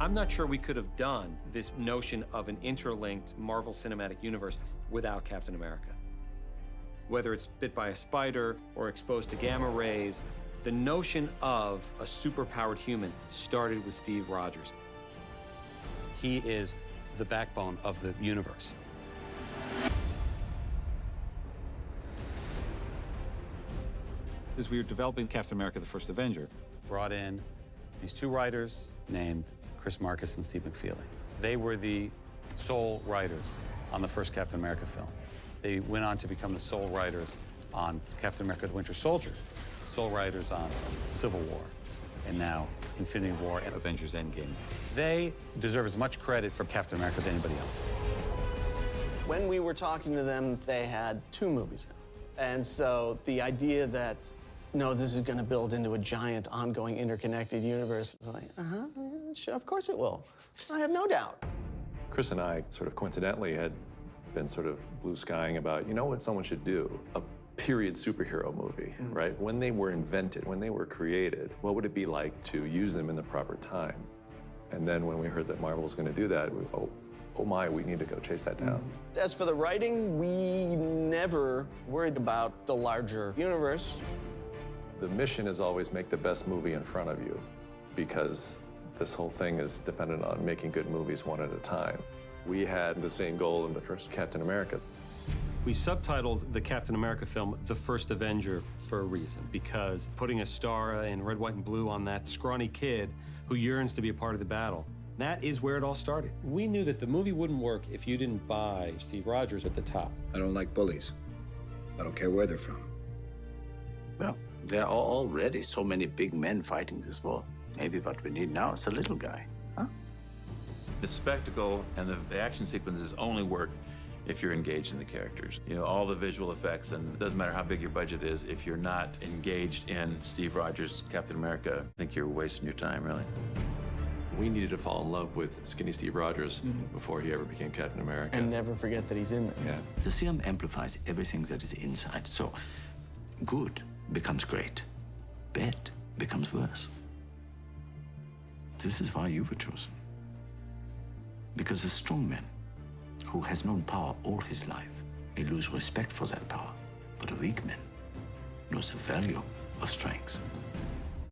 I'm not sure we could have done this notion of an interlinked Marvel Cinematic Universe without Captain America. Whether it's bit by a spider or exposed to gamma rays, the notion of a superpowered human started with Steve Rogers. He is the backbone of the universe. As we were developing Captain America, the First Avenger, Brought in these two writers named Chris Marcus and Steve McFeely. They were the sole writers on the first Captain America film. They went on to become the sole writers on Captain America: The Winter Soldier, sole writers on Civil War, and now Infinity War and Avengers Endgame. They deserve as much credit for Captain America as anybody else. When we were talking to them, they had 2 movies out. And so the idea that, no, this is going to build into a giant, ongoing, interconnected universe was like, sure, of course it will. I have no doubt. Chris and I sort of coincidentally had been sort of blue skying about, you know what someone should do? A period superhero movie, right? When they were invented, when they were created, what would it be like to use them in the proper time? And then when we heard that Marvel was going to do that, oh my, we need to go chase that down. As for the writing, we never worried about the larger universe. The mission is always make the best movie in front of you, because this whole thing is dependent on making good movies one at a time. We had the same goal in the first Captain America. We subtitled the Captain America film The First Avenger for a reason, because putting a star in red, white, and blue on that scrawny kid who yearns to be a part of the battle, that is where it all started. We knew that the movie wouldn't work if you didn't buy Steve Rogers at the top. I don't like bullies. I don't care where they're from. Well, there are already so many big men fighting this war. Maybe what we need now is a little guy, huh? The spectacle and the action sequences only work if you're engaged in the characters. You know, all the visual effects, and it doesn't matter how big your budget is, if you're not engaged in Steve Rogers' Captain America, I think you're wasting your time, really. We needed to fall in love with skinny Steve Rogers before he ever became Captain America. And never forget that he's in there. Yeah. The serum amplifies everything that is inside, so good becomes great, bad becomes worse. This is why you were chosen. Because a strong man who has known power all his life may lose respect for that power, but a weak man knows the value of strength.